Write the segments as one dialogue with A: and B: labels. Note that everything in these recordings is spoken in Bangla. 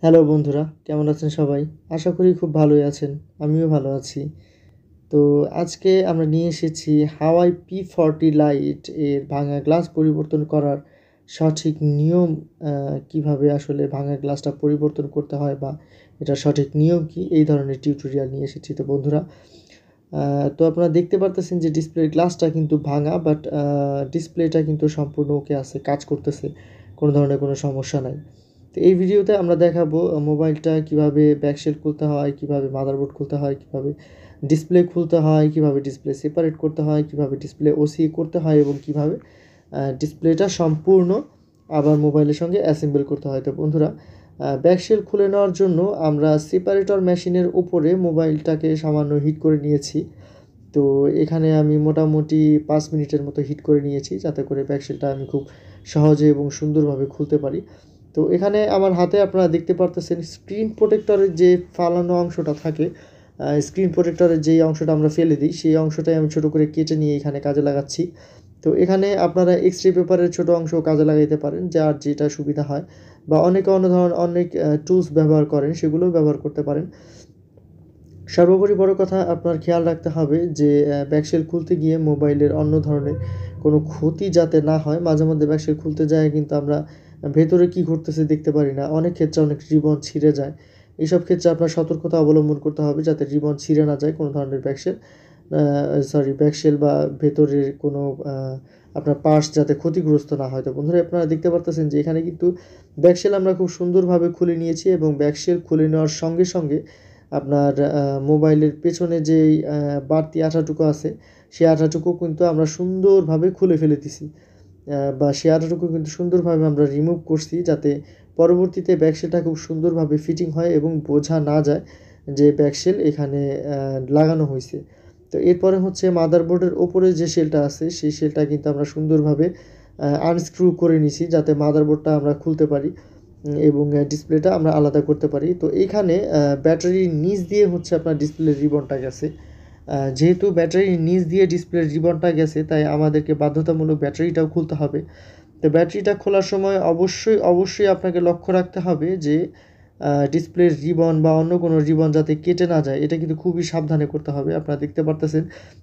A: হ্যালো বন্ধুরা, কেমন আছেন সবাই? আশা করি খুব ভালোই আছেন। আমিও ভালো আছি। তো আজকে আমরা নিয়ে এসেছি হাওয়াই P40 লাইট এর ভাঙা গ্লাস পরিবর্তন করার সঠিক নিয়ম কিভাবে আসলে ভাঙা গ্লাসটা পরিবর্তন করতে হয় বা এটার সঠিক নিয়ম কি এই ধরনের টিউটোরিয়াল নিয়ে এসেছি। তো বন্ধুরা, তো আপনারা দেখতে পারতেছেন যে ডিসপ্লের গ্লাসটা কিন্তু ভাঙা, বাট ডিসপ্লেটা কিন্তু সম্পূর্ণ ওকে আছে, কাজ করতেছে, কোনো ধরনের কোনো সমস্যা নাই। তো এই ভিডিওতে আমরা দেখাবো মোবাইলটা কিভাবে ব্যাকশেল খুলতে হয়, কিভাবে মাদারবোর্ড খুলতে হয়, কিভাবে ডিসপ্লে খুলতে হয়, কিভাবে ডিসপ্লে সেপারেট করতে হয়, কিভাবে ডিসপ্লে ওসিএ করতে হয় এবং কিভাবে ডিসপ্লেটা সম্পূর্ণ আবার মোবাইলের সঙ্গে অ্যাসেম্বল করতে হয়। তো বন্ধুরা, ব্যাকশেল খুলে নেওয়ার জন্য আমরা সেপারেটর মেশিনের উপরে মোবাইলটাকে সামান্য হিট করে নিয়েছি। তো এখানে আমি মোটামুটি 5 মিনিটের মতো হিট করে নিয়েছি, যাতে করে ব্যাকশেলটা আমি খুব সহজে এবং সুন্দরভাবে খুলতে পারি। তো এখানে আমার হাতে আপনারা দেখতে পারতেছেন স্ক্রিন প্রোটেক্টরের যে ফালানো অংশটা থাকে, স্ক্রিন প্রোটেক্টরের যেই অংশটা আমরা ফেলে দিই, সেই অংশটাই আমি ছোটো করে কেটে নিয়ে এখানে কাজে লাগাচ্ছি। তো এখানে আপনারা এক্সট্রা পেপারের ছোটো অংশ কাজে লাগাইতে পারেন, যার যেটা সুবিধা হয়, বা অনেকে অনেক টুলস ব্যবহার করেন, সেগুলোও ব্যবহার করতে পারেন। সর্বোপরি বড় কথা, আপনার খেয়াল রাখতে হবে যে ব্যাকশেল খুলতে গিয়ে মোবাইলের অন্য ধরনের কোনো ক্ষতি যাতে না হয়। মাঝে মধ্যে ব্যাকশেল খুলতে যায় কিন্তু আমরা ভেতরে কী ঘটতেছে দেখতে পারি না, অনেক ক্ষেত্রে অনেক রিবন ছিঁড়ে যায়। এইসব ক্ষেত্রে আপনার সতর্কতা অবলম্বন করতে হবে যাতে রিবন ছিঁড়ে না যায় কোনো ধরনের ব্যাকশেল বা ভেতরের কোনো আপনার পার্টস যাতে ক্ষতিগ্রস্ত না হয়। তো বন্ধুরা, আপনারা দেখতে পারতেছেন যে এখানে কিন্তু ব্যাকশেল আমরা খুব সুন্দরভাবে খুলে নিয়েছি, এবং ব্যাকশেল খুলে নেওয়ার সঙ্গে সঙ্গে আপনার মোবাইলের পেছনে যেই বাড়তি আঠাটুকু আছে, সেই আঠাটুকু কিন্তু আমরা সুন্দরভাবে খুলে ফেলে দিছি, বা সেই আঠাটুকু কিন্তু সুন্দরভাবে আমরা রিমুভ করছি, যাতে পরবর্তীতে ব্যাকশেলটা খুব সুন্দরভাবে ফিটিং হয় এবং বোঝা না যায় যে ব্যাকশেল এখানে লাগানো হয়েছে। তো এরপরে হচ্ছে মাদারবোর্ডের ওপরে যে শেলটা আছে, সেই শেলটা কিন্তু আমরা সুন্দরভাবে আনস্ক্রু করে নিছি, যাতে মাদারবোর্ডটা আমরা খুলতে পারি এবং ডিসপ্লেটা আমরা আলাদা করতে পারি। তো এইখানে ব্যাটারির নিচ দিয়ে হচ্ছে আপনার ডিসপ্লের রিবনটা গেছে। যেহেতু ব্যাটারির নিচ দিয়ে ডিসপ্লের রিবনটা গেছে, তাই আমাদেরকে বাধ্যতামূলক ব্যাটারিটাও খুলতে হবে। তো ব্যাটারিটা খোলার সময় অবশ্যই আপনাকে লক্ষ্য রাখতে হবে যে ডিসপ্লের রিবন বা অন্য কোনো রিবন যাতে কেটে না যায়, এটা কিন্তু খুবই সাবধানে করতে হবে। আপনারা দেখতে পারতেছেন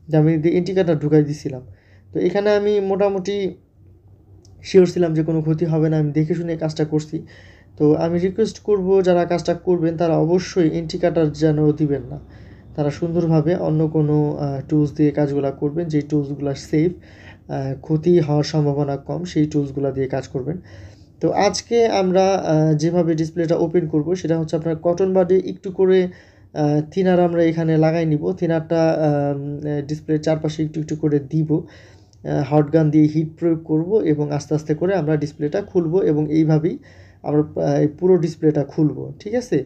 A: যে আমি ইন্ডিকেটর ঢুকাই দিছিলাম। তো এখানে আমি মোটামুটি শিওর ছিলাম যে কোনো ক্ষতি হবে না, আমি দেখে শুনে কাজটা করছি। তো আমি রিকোয়েস্ট করব, যারা কাজটা করবেন তারা অবশ্যই ইন্ডিকেটর যেন দিবেন না। তারা সুন্দরভাবে অন্য কোনো টুলস দিয়ে কাজগুলো করবেন, যেই টুলসগুলো সেফ, ক্ষতি হওয়ার সম্ভাবনা কম, সেই টুলসগুলো দিয়ে কাজ করবেন। তো আজকে আমরা যেভাবে ডিসপ্লেটা ওপেন করব সেটা হচ্ছে আপনার কটন বাডে একটু করে থিনার আমরা এখানে লাগাই নিব। থিনারটা ডিসপ্লের চারপাশে একটু একটু করে দিব। হট গান দিয়ে হিট প্রয়োগ করব এবং আস্তে আস্তে করে আমরা ডিসপ্লেটা খুলব, এবং এইভাবেই আমরা পুরো ডিসপ্লেটা খুলব। ঠিক আছে?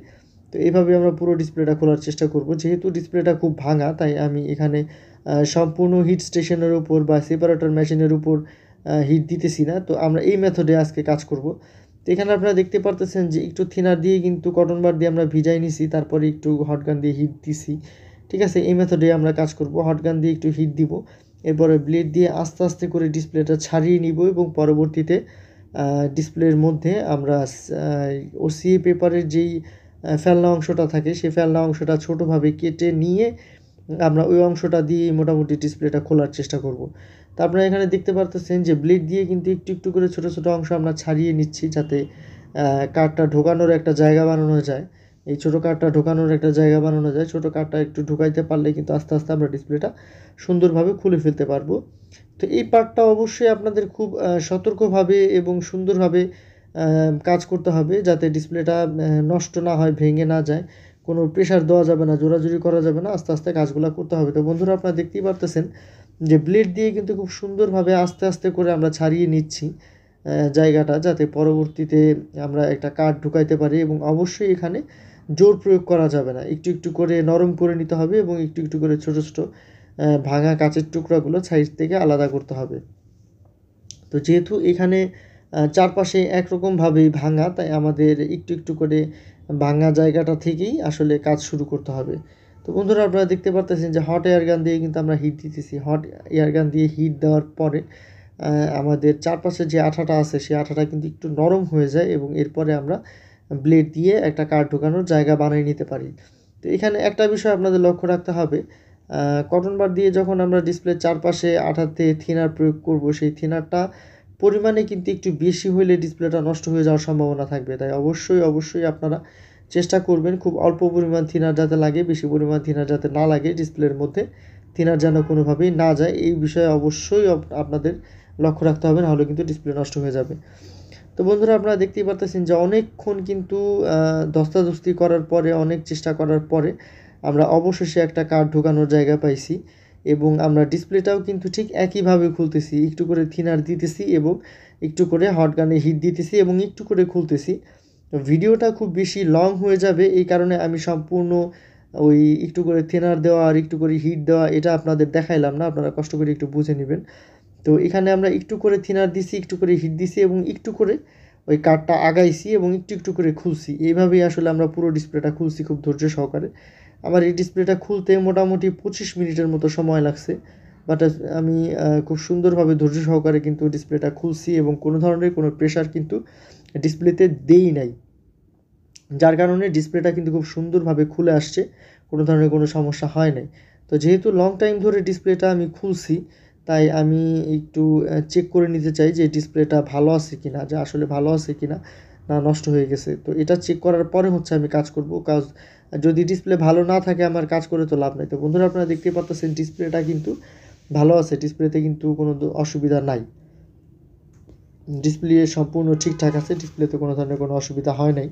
A: তো এইভাবে আমরা পুরো ডিসপ্লেটা খোলার চেষ্টা করব। যেহেতু ডিসপ্লেটা খুব ভাঙা, তাই আমি এখানে সম্পূর্ণ হিট স্টেশনের উপর বা সেপারেটর মেশিনের উপর হিট দিতেছি না। তো আমরা এই মেথডে আজকে কাজ করব। তো এখানে আপনারা দেখতে পারতেছেন যে একটু থিনার দিয়ে কিন্তু কটন বার দিয়ে আমরা ভিজাই নিছি, তারপরে একটু হট গান দিয়ে হিট দিছি। ঠিক আছে? এই মেথডে আমরা কাজ করব। হট গান দিয়ে একটু হিট দিব, এরপরে ব্লেড দিয়ে আস্তে আস্তে করে ডিসপ্লেটা ছাড়িয়ে নিব, এবং পরবর্তীতে ডিসপ্লের মধ্যে আমরা ওসিএ পেপারের যেই ফেলনা অংশটা থাকে, সেই ফেলনা অংশটা ছোটোভাবে কেটে নিয়ে আমরা ওই অংশটা দিয়ে মোটামুটি ডিসপ্লেটা খোলার চেষ্টা করব। তো আপনারা এখানে দেখতে পারতেছেন যে ব্লেড দিয়ে কিন্তু একটু একটু করে ছোটো ছোটো অংশ আমরা ছাড়িয়ে নিচ্ছি, যাতে কাঠটা ঢোকানোর একটা জায়গা বানানো যায়। এই ছোটো কাঠটা ঢোকানোর একটা জায়গা বানানো যায়, ছোটো কাঠটা একটু ঢোকাইতে পারলে কিন্তু আস্তে আস্তে আমরা ডিসপ্লেটা সুন্দরভাবে খুলে ফেলতে পারবো। তো এই পার্টটা অবশ্যই আপনাদের খুব সতর্কভাবে এবং সুন্দরভাবে কাজ করতে হবে, যাতে ডিসপ্লেটা নষ্ট না হয়, ভেঙে না যায়। কোনো প্রেশার দেওয়া যাবে না, জোরাজুরি করা যাবে না, আস্তে আস্তে কাজগুলো করতে হবে। তো বন্ধুরা, আপনারা দেখতেই পারতেছেন যে ব্লেড দিয়ে কিন্তু খুব সুন্দরভাবে আস্তে আস্তে করে আমরা ছাড়িয়ে নিচ্ছি জায়গাটা, যাতে পরবর্তীতে আমরা একটা কাঠ ঢুকাইতে পারি। এবং অবশ্যই এখানে জোর প্রয়োগ করা যাবে না, একটু একটু করে নরম করে নিতে হবে, এবং একটু একটু করে ছোটো ছোটো ভাঙা কাচের টুকরাগুলো সাইড থেকে আলাদা করতে হবে। তো যেহেতু এখানে চারপাশে একরকমভাবেই ভাঙা, তাই আমাদের একটু একটু করে ভাঙা জায়গাটা থেকেই আসলে কাজ শুরু করতে হবে। তো বন্ধুরা, আপনারা দেখতে পারতেছেন যে হট এয়ার গান দিয়ে কিন্তু আমরা হিট দিতেছি। হট এয়ার গান দিয়ে হিট দেওয়ার পরে আমাদের চারপাশে যে আঠাটা আছে, সেই আঠাটা কিন্তু একটু নরম হয়ে যায়, এবং এরপরে আমরা ব্লেড দিয়ে একটা কার্ড ঢোকানোর জায়গা বানিয়ে নিতে পারি। তো এখানে একটা বিষয় আপনাদের লক্ষ্য রাখতে হবে, কটন বার দিয়ে যখন আমরা ডিসপ্লের চারপাশে আঠাতে থিনার প্রয়োগ করব, সেই থিনারটা পরিমাণে কিন্তু একটু বেশি হলে ডিসপ্লেটা নষ্ট হয়ে যাওয়ার সম্ভাবনা থাকবে। তাই অবশ্যই আপনারা চেষ্টা করবেন খুব অল্প পরিমাণ থিনার যাতে লাগে, বেশি পরিমাণ থিনার যাতে না লাগে, ডিসপ্লের মধ্যে থিনার যেন কোনোভাবেই না যায়, এই বিষয়ে অবশ্যই আপনাদের লক্ষ্য রাখতে হবে, নাহলে কিন্তু ডিসপ্লে নষ্ট হয়ে যাবে। তো বন্ধুরা, আপনারা দেখতেই পারতেছেন যে অনেকক্ষণ কিন্তু ধস্তাধস্তি করার পরে, অনেক চেষ্টা করার পরে আমরা অবশেষে একটা কার্ড ঢোকানোর জায়গা পাইছি, এবং আমরা ডিসপ্লেটাও কিন্তু ঠিক একইভাবে খুলতেছি, একটু করে থিনার দিতেছি এবং একটু করে হট গানে হিট দিতেছি এবং একটু করে খুলতেছি। ভিডিওটা খুব বেশি লং হয়ে যাবে, এই কারণে আমি সম্পূর্ণ ওই একটু করে থিনার দেওয়া আর একটু করে হিট দেওয়া এটা আপনাদের দেখাইলাম না, আপনারা কষ্ট করে একটু বুঝে নেবেন। তো এখানে আমরা একটু করে থিনার দিছি, একটু করে হিট দিছি এবং একটু করে ওই কার্ডটা আগাইছি এবং একটু করে খুলছি। এইভাবেই আসলে আমরা পুরো ডিসপ্লেটা খুলছি খুব ধৈর্য সহকারে। আমার এই ডিসপ্লেটা খুলতে মোটামুটি 25 মিনিটের মতো সময় লাগছে, বাট আমি খুব সুন্দরভাবে ধৈর্য সহকারে কিন্তু ডিসপ্লেটা খুলছি এবং কোনো ধরনের কোনো প্রেশার কিন্তু ডিসপ্লেতে দেই নাই, যার কারণে ডিসপ্লেটা কিন্তু খুব সুন্দরভাবে খুলে আসছে, কোনো ধরনের কোনো সমস্যা হয় নাই। তো যেহেতু লং টাইম ধরে ডিসপ্লেটা আমি খুলছি, তাই আমি একটু চেক করে নিতে চাই যে ডিসপ্লেটা ভালো আছে কি না, যে আসলে ভালো আছে কি না, না নষ্ট হয়ে গেছে। তো এটা চেক করার পরে হচ্ছে আমি কাজ করব, কাজ যদি ডিসপ্লে ভালো না থাকে আমার কাজ করে তো লাভ নাই। তো বন্ধুরা, আপনারা দেখতে পাচ্ছেন ডিসপ্লেটা কিন্তু ভালো আছে, ডিসপ্লেতে কিন্তু কোনো অসুবিধা নাই, ডিসপ্লে সম্পূর্ণ ঠিকঠাক আছে, ডিসপ্লেতে কোনো ধরনের কোনো অসুবিধা হয় নাই।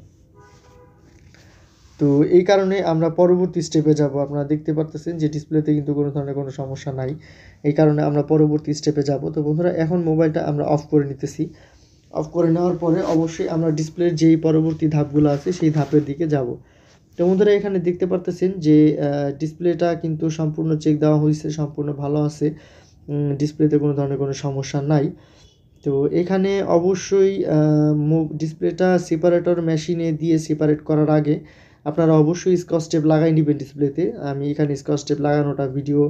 A: তো এই কারণে আমরা পরবর্তী স্টেপে যাব। আপনারা দেখতে পারতেছেন যে ডিসপ্লেতে কিন্তু কোনো ধরনের কোনো সমস্যা নাই, এই কারণে আমরা পরবর্তী স্টেপে যাব। তো বন্ধুরা, এখন মোবাইলটা আমরা অফ করে নিতেছি। অফ করে নেওয়ার পরে অবশ্যই আমরা ডিসপ্লের যেই পরবর্তী ধাপগুলো আছে সেই ধাপের দিকে যাব। তো বন্ধুরা, এখানে দেখতে পারতেছেন যে ডিসপ্লেটা কিন্তু সম্পূর্ণ চেক দেওয়া হয়েছে, সম্পূর্ণ ভালো আছে, ডিসপ্লেতে কোনো ধরনের কোনো সমস্যা নাই। তো এখানে অবশ্যই ডিসপ্লেটা সেপারেটর মেশিনে দিয়ে সেপারেট করার আগে আপনারা অবশ্যই স্কচ টেপ লাগাই নেবেন ডিসপ্লেতে। আমি এখানে স্কচ টেপ লাগানোটা ভিডিও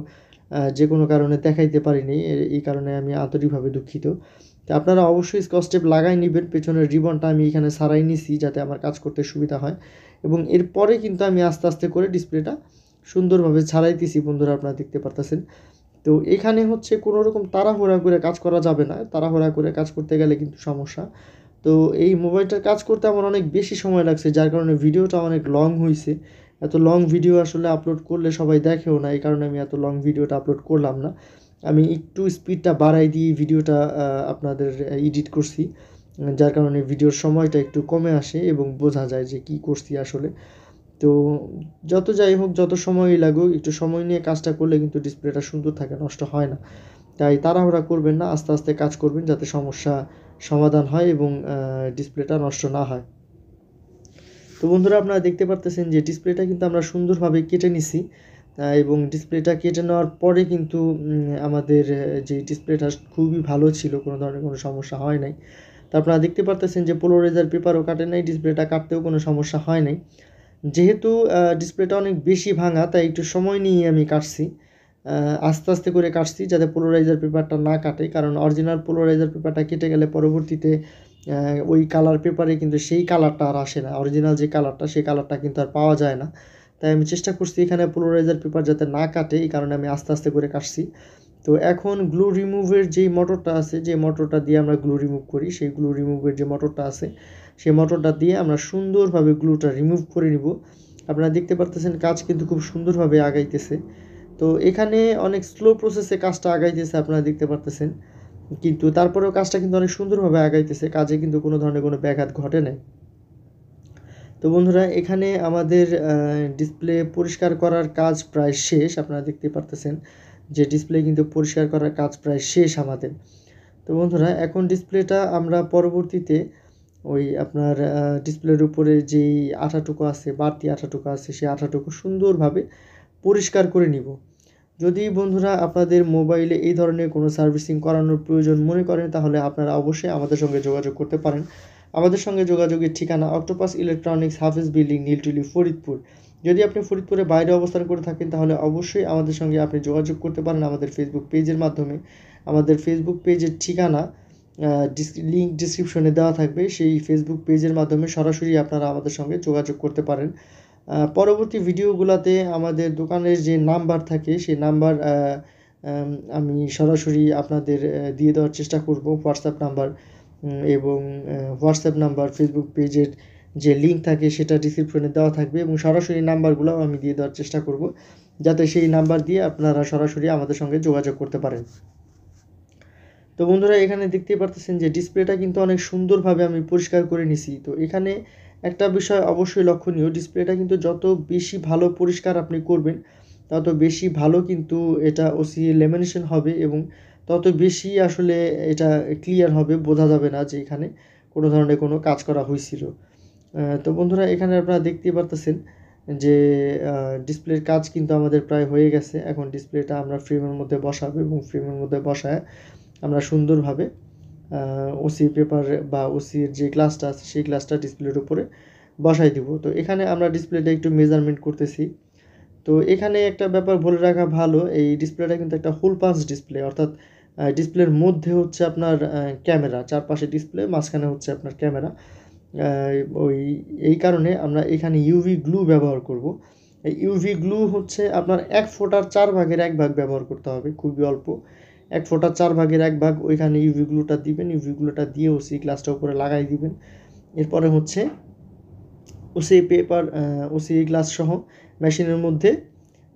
A: যে কোনো কারণে দেখাইতে পারিনি, এই কারণে আমি আন্তরিকভাবে দুঃখিত। তো আপনারা অবশ্যই স্কচ টেপ লাগাই নেবেন। পেছনের রিবনটা আমি এখানে সারাই নিছি যাতে আমার কাজ করতে সুবিধা হয়, এবং এরপরে কিন্তু আমি আস্তে আস্তে করে ডিসপ্লেটা সুন্দরভাবে ছাড়াইতেছি। বন্ধুরা, আপনারা দেখতে পারতেছেন। তো এখানে হচ্ছে কোনো রকম তাড়াহুড়া করে কাজ করা যাবে না, তাড়াহুড়া করে কাজ করতে গেলে কিন্তু সমস্যা। তো এই মোবাইলটার কাজ করতে আমার অনেক বেশি সময় লাগছে, যার কারণে ভিডিওটা অনেক লং হয়েছে। এত লং ভিডিও আসলে আপলোড করলে সবাই দেখেও না, এই কারণে আমি এত লং ভিডিওটা আপলোড করলাম না। আমি একটু স্পিডটা বাড়াই দিয়ে ভিডিওটা আপনাদের এডিট করছি, যার কারণে ভিডিওর সময়টা একটু কমে আসে এবং বোঝা যায় যে কী করছি আসলে। তো যত যাই হোক, যত সময়ই লাগুক, একটু সময় নিয়ে কাজটা করলে কিন্তু ডিসপ্লেটা সুন্দর থাকে, নষ্ট হয় না। তাই তাড়াহুড়া করবেন না, আস্তে আস্তে কাজ করবেন যাতে সমস্যা সমাধান হয় এবং ডিসপ্লেটা নষ্ট না হয়। তো বন্ধুরা, আপনারা দেখতে পারতেছেন যে ডিসপ্লেটা কিন্তু আমরা সুন্দরভাবে কেটে নিছি, এবং ডিসপ্লেটা কেটে নেওয়ার পরে কিন্তু আমাদের যে ডিসপ্লেটা খুবই ভালো ছিল, কোনো ধরনের কোনো সমস্যা হয় নাই। তো আপনারা দেখতে পারতেছেন যে পোলারাইজার পেপারও কাটে নাই, ডিসপ্লেটা কাটতেও কোনো সমস্যা হয় নাই। যেহেতু ডিসপ্লেটা অনেক বেশি ভাঙা, তাই একটু সময় নিয়ে আমি কাটছি, আস্তে আস্তে করে কাটছি যাতে পোলারাইজার পেপারটা না কাটে, কারণ অরিজিনাল পোলারাইজার পেপারটা কেটে গেলে পরবর্তীতে ওই কালার পেপারে কিন্তু সেই কালারটা আর আসে না, অরিজিনাল যে কালারটা সেই কালারটা কিন্তু আর পাওয়া যায় না। তাই আমি চেষ্টা করছি এখানে পোলারাইজার পেপার যাতে না কাটে, এই কারণে আমি আস্তে আস্তে করে কাটছি। তো এখন গ্লু রিমুভের যেই মোটরটা আছে, যে মোটরটা দিয়ে আমরা গ্লু রিমুভ করি, সেই গ্লু রিমুভের যে মোটরটা আছে সেই মোটরটা দিয়ে আমরা সুন্দরভাবে গ্লুটা রিমুভ করে নিব। আপনারা দেখতে পারতেছেন কাজ কিন্তু খুব সুন্দরভাবে আগাইতেছে। তো এখানে অনেক স্লো প্রসেসে কাজটা আগাইতেছে, আপনারা দেখতে পারতেছেন, কিন্তু তারপরেও কাজটা কিন্তু অনেক সুন্দরভাবে আগাইতেছে, কাজে কিন্তু কোনো ধরনের কোনো ব্যাঘাত ঘটে নাই। তো বন্ধুরা, এখানে আমাদের ডিসপ্লে পরিষ্কার করার কাজ প্রায় শেষ। আপনারা দেখতে পারতেছেন যে ডিসপ্লে কিন্তু পরিষ্কার করার কাজ প্রায় শেষ আমাদের। তো বন্ধুরা, এখন ডিসপ্লেটা আমরা পরবর্তীতে ওই আপনার ডিসপ্লের উপরে যেই আঠাটুকু আছে, বাড়তি আঠাটুকু আছে, সেই আঠাটুকু সুন্দরভাবে পরিষ্কার করে নিব। যদি বন্ধুরা আপনাদের মোবাইলে এই ধরনের কোনো সার্ভিসিং করানোর প্রয়োজন মনে করেন, তাহলে আপনারা অবশ্যই আমাদের সঙ্গে যোগাযোগ করতে পারেন। আমাদের সঙ্গে যোগাযোগের ঠিকানা অক্টোপাস ইলেকট্রনিক্স, হাফেজ বিল্ডিং, নীলটুলি, ফরিদপুর। যদি আপনি ফরিদপুরের বাইরে অবস্থান করে থাকেন, তাহলে অবশ্যই আমাদের সঙ্গে আপনি যোগাযোগ করতে পারেন আমাদের ফেসবুক পেজের মাধ্যমে। আমাদের ফেসবুক পেজের ঠিকানা লিঙ্ক ডিসক্রিপশনে দেওয়া থাকবে, সেই ফেসবুক পেজের মাধ্যমে সরাসরি আপনারা আমাদের সঙ্গে যোগাযোগ করতে পারেন। পরবর্তী ভিডিওগুলোতে আমাদের দোকানের যে নাম্বার থাকে সেই নাম্বার আমি সরাসরি আপনাদের দিয়ে দেওয়ার চেষ্টা করব, হোয়াটসঅ্যাপ নাম্বার এবং হোয়াটসঅ্যাপ নাম্বার, ফেসবুক পেজের যে লিঙ্ক থাকে সেটা ডিসক্রিপশনে দেওয়া থাকবে এবং সরাসরি নাম্বারগুলোও আমি দিয়ে দেওয়ার চেষ্টা করব, যাতে সেই নাম্বার দিয়ে আপনারা সরাসরি আমাদের সঙ্গে যোগাযোগ করতে পারেন। তো বন্ধুরা, এখানে দেখতেই পারতেছেন যে ডিসপ্লেটা কিন্তু অনেক সুন্দরভাবে আমি পরিষ্কার করে নিছি। তো এখানে একটা বিষয় অবশ্যই লক্ষণীয়, ডিসপ্লেটা কিন্তু যত বেশি ভালো পরিষ্কার আপনি করবেন তত বেশি ভালো কিন্তু এটা ওসিএ লেমিনেশন হবে এবং তত বেশি আসলে এটা ক্লিয়ার হবে, বোঝা যাবে না যে এখানে কোনো ধরনের কোনো কাজ করা হয়েছিল। তো বন্ধুরা, এখানে আপনারা দেখতেই পারতেছেন যে ডিসপ্লের কাজ কিন্তু আমাদের প্রায় হয়ে গেছে। এখন ডিসপ্লেটা আমরা ফ্রেমের মধ্যে বসাবো এবং ফ্রেমের মধ্যে বসায় আমরা সুন্দরভাবে ওসি পেপার বা ওসির যে গ্লাসটা আছে সেই গ্লাসটা ডিসপ্লের উপরে বসাই দিব। তো এখানে আমরা ডিসপ্লেটা একটু মেজারমেন্ট করতেছি। তো এখানে একটা ব্যাপার বলে রাখা ভালো, এই ডিসপ্লেটা কিন্তু একটা হোল পাঞ্চ ডিসপ্লে, অর্থাৎ ডিসপ্লের মধ্যে হচ্ছে আপনার ক্যামেরা, চারপাশে ডিসপ্লে, মাঝখানে হচ্ছে আপনার ক্যামেরা। এই কারণে আমরা এখানে ইউভি গ্লু ব্যবহার করব। এই ইউভি গ্লু হচ্ছে আপনার 1 ফোঁটার 4 ভাগের 1 ভাগ ব্যবহার করতে হবে, খুবই অল্প। 1 ফোঁটার 4 ভাগের 1 ভাগ ওইখানে ইউভি গ্লুটা দিবেন, ইউভি গ্লুটা দিয়ে ওসি গ্লাসটা উপরে লাগাই দিবেন। এরপরে হচ্ছে ওসি পেপার, ওসি গ্লাস সহ মেশিনের মধ্যে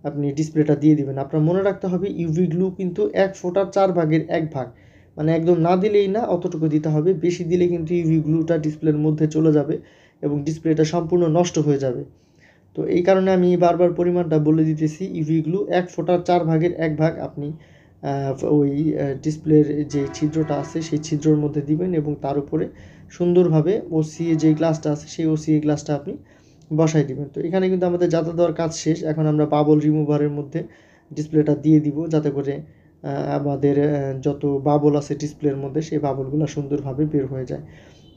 A: আপনি ডিসপ্লেটা দিয়ে দিবেন। আপনার মনে রাখতে হবে ইউভি গ্লু কিন্তু 1 ফোঁটার 4 ভাগের 1 ভাগ, মানে একদম না দিলেই না, অতটুকু দিতে হবে। বেশি দিলে কিন্তু ইউভি গ্লুটা ডিসপ্লের মধ্যে চলে যাবে এবং ডিসপ্লেটা সম্পূর্ণ নষ্ট হয়ে যাবে। তো এই কারণে আমি বারবার পরিমাণটা বলে দিতেছি, ইউভি গ্লু 1 ফোঁটার 4 ভাগের 1 ভাগ আপনি ওই ডিসপ্লের যে ছিদ্রটা আছে সেই ছিদ্রর মধ্যে দিবেন এবং তার উপরে সুন্দরভাবে ওসিএ যে গ্লাসটা আছে সেই ওসিএ গ্লাসটা আপনি বসাই দিবেন। তো এখানে কিন্তু আমাদের যাতা দেওয়ার কাজ শেষ। এখন আমরা বাবল রিমুভারের মধ্যে ডিসপ্লেটা দিয়ে দিব, যাতে করে আমাদের যত বাবল আছে ডিসপ্লের মধ্যে সেই বাবলগুলো সুন্দরভাবে বের হয়ে যায়।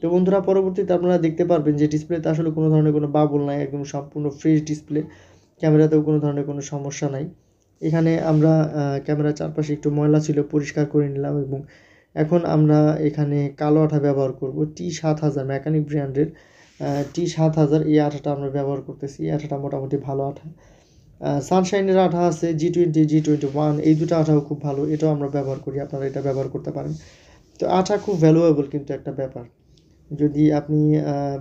A: তো বন্ধুরা, পরবর্তীতে আপনারা দেখতে পারবেন যে ডিসপ্লেতে আসলে কোনো ধরনের কোনো বাবল নাই, একদম সম্পূর্ণ ফ্রেশ ডিসপ্লে। ক্যামেরাতেও কোনো ধরনের কোনো সমস্যা নাই। এখানে আমরা ক্যামেরার চারপাশে একটু ময়লা ছিল, পরিষ্কার করে নিলাম এবং এখন আমরা এখানে কালো আঠা ব্যবহার করব, T7000 মেকানিক ব্র্যান্ডের T7000 এই আঠাটা আমরা ব্যবহার করতেছি। এই আঠাটা মোটামুটি ভালো আঠা। সানশাইনের আঠা আছে G20, G21, এই দুটো আঠাও খুব ভালো, এটাও আমরা ব্যবহার করি, আপনারা এটা ব্যবহার করতে পারেন। তো আঠা খুব ভ্যালুয়েবল কিন্তু একটা ব্যাপার। যদি আপনি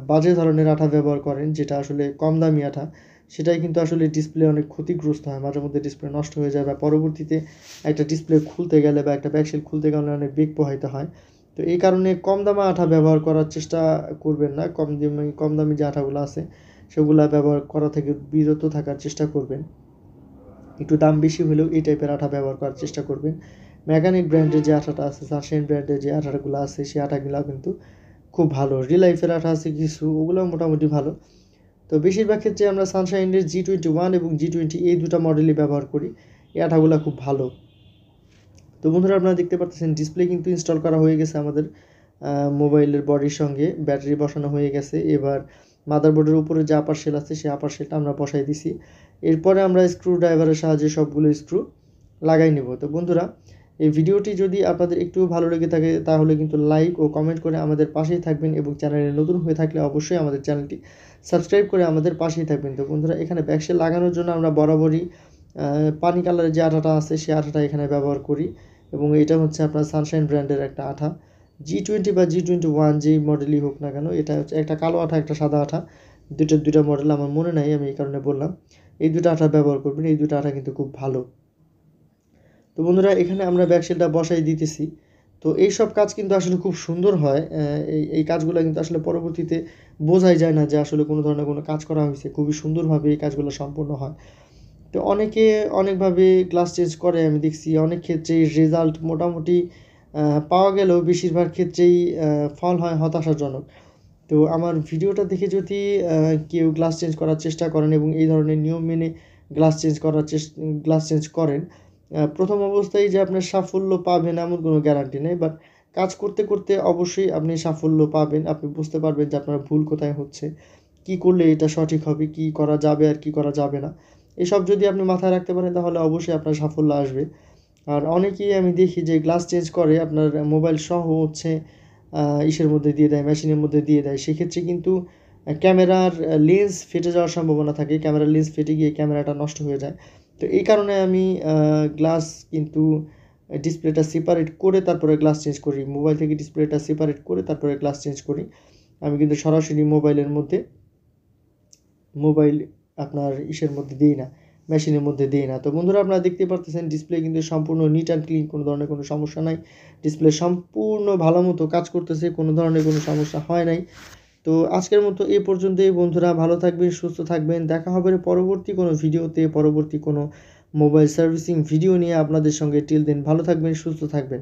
A: বাজে ধরনের আঠা ব্যবহার করেন, যেটা আসলে কম দামি আঠা, সেটাই কিন্তু আসলে ডিসপ্লে অনেক ক্ষতিগ্রস্ত হয়, মাঝে মধ্যে ডিসপ্লে নষ্ট হয়ে যায় বা পরবর্তীতে একটা ডিসপ্লে খুলতে গেলে বা একটা ব্যাকশেল খুলতে গেলে অনেক বেগ পোহাইতে হয়। তো এই কারণে কম দামা আঠা ব্যবহার করার চেষ্টা করবেন না, কম দামি যে আঠাগুলো আছে সেগুলো ব্যবহার করা থেকে বিরত থাকার চেষ্টা করবেন। একটু দাম বেশি হলেও এই টাইপের আঠা ব্যবহার করার চেষ্টা করবেন। মেকানিক ব্র্যান্ডের যে আঠাটা আছে, সানশাইন ব্র্যান্ডের যে আঠাগুলো আছে সেই আঠাগুলো কিন্তু খুব ভালো। রিলাইফের আঠা আছে কিছু, ওগুলোও মোটামুটি ভালো। তো বেশিরভাগ ক্ষেত্রে আমরা সানশাইনের G21 এবং G20 এই দুটো মডেলই ব্যবহার করি, এই আঠাগুলো খুব ভালো। তো বন্ধুরা, আপনারা দেখতে পাচ্ছেন ডিসপ্লে কিন্তু ইনস্টল করা হয়ে গেছে আমাদের মোবাইলের বডির সঙ্গে, ব্যাটারি বসানো হয়ে গেছে। এবার মাদারবোর্ডের উপরে যে আপার শেল আছে সেই আপার শেলটা আমরা বসাই দিছি। এরপরে আমরা স্ক্রু ড্রাইভারের সাহায্যে সবগুলো স্ক্রু লাগাই নেব। তো বন্ধুরা, এই ভিডিওটি যদি আপনাদের একটু ভালো লেগে থাকে তাহলে কিন্তু লাইক ও কমেন্ট করে আমাদের পাশেই থাকবেন এবং চ্যানেলে নতুন হয়ে থাকলে অবশ্যই আমাদের চ্যানেলটি সাবস্ক্রাইব করে আমাদের পাশেই থাকবেন। তো বন্ধুরা, এখানে ব্যাকশেল লাগানোর জন্য আমরা বরাবরই পানি কালারের যে আঠাটা আছে সেই আঠাটা এখানে ব্যবহার করি এবং এটা হচ্ছে আপনার সানশাইন ব্র্যান্ডের একটা আঠা। G20 বা G21 যেই মডেলই হোক না কেন, এটা হচ্ছে একটা কালো আঠা একটা সাদা আঠা, দুইটা মডেল আমার মনে নাই, আমি এই কারণে বললাম। এই দুটো আঠা ব্যবহার করবেন, এই দুটো আঠা কিন্তু খুব ভালো। তো বন্ধুরা, এখানে আমরা ব্যাকশেলটা বসাই দিতেছি। তো এই সব কাজ কিন্তু আসলে খুব সুন্দর হয়, এই কাজগুলো কিন্তু আসলে পরবর্তীতে বোঝাই যায় না যে আসলে কোনো ধরনের কোনো কাজ করা হয়েছে, খুবই সুন্দরভাবে এই কাজগুলো সম্পূর্ণ হয়। তো অনেকে অনেকভাবে গ্লাস চেঞ্জ করে, আমি দেখছি অনেক ক্ষেত্রেই রেজাল্ট মোটামুটি পাওয়া গেলেও বেশিরভাগ ক্ষেত্রেই ফল হয় হতাশাজনক। তো আমার ভিডিওটা দেখে যদি কেউ গ্লাস চেঞ্জ করার চেষ্টা করেন এবং এই ধরনের নিয়ম মেনে গ্লাস চেঞ্জ করেন, প্রথম অবস্থায় যে আপনার সাফল্য পাবেন এমন কোনো গ্যারান্টি নেই, বাট কাজ করতে করতে অবশ্যই আপনি সাফল্য পাবেন। আপনি বুঝতে পারবেন যে আপনার ভুল কোথায় হচ্ছে, কি করলে এটা সঠিক হবে, কি করা যাবে আর কি করা যাবে না। এসব যদি আপনি মাথায় রাখতে পারেন তাহলে অবশ্যই আপনার সাফল্য আসবে। আর অনেকেই আমি দেখি যে গ্লাস চেঞ্জ করে আপনার মোবাইল সহ হচ্ছে ইসের মধ্যে দিয়ে দেয়, মেশিনের মধ্যে দিয়ে দেয়। সেক্ষেত্রে কিন্তু ক্যামেরার লেন্স ফেটে যাওয়ার সম্ভাবনা থাকে, ক্যামেরার লেন্স ফেটে গিয়ে ক্যামেরাটা নষ্ট হয়ে যায়। তো এই কারণে আমি গ্লাস কিন্তু ডিসপ্লেটা সেপারেট করে তারপরে গ্লাস চেঞ্জ করি, মোবাইল থেকে ডিসপ্লেটা সেপারেট করে তারপরে গ্লাস চেঞ্জ করি। আমি কিন্তু সরাসরি মোবাইলের মধ্যে মোবাইল আপনার ইসের মধ্যে দিই না, মেশিনের মধ্যে দিই না। তো বন্ধুরা আপনারা দেখতেই পারতেছেন ডিসপ্লে কিন্তু সম্পূর্ণ নিট অ্যান্ড ক্লিন, কোনো ধরনের কোনো সমস্যা নাই। ডিসপ্লে সম্পূর্ণ ভালো মতো কাজ করতেছে, কোনো ধরনের কোনো সমস্যা হয় নাই। তো আজকের মতো এই পর্যন্তই বন্ধুরা, ভালো থাকবেন, সুস্থ থাকবেন। দেখা হবে পরবর্তী কোনো ভিডিওতে, পরবর্তী কোনো মোবাইল সার্ভিসিং ভিডিও নিয়ে আপনাদের সঙ্গে। টিল দেন ভালো থাকবেন, সুস্থ থাকবেন।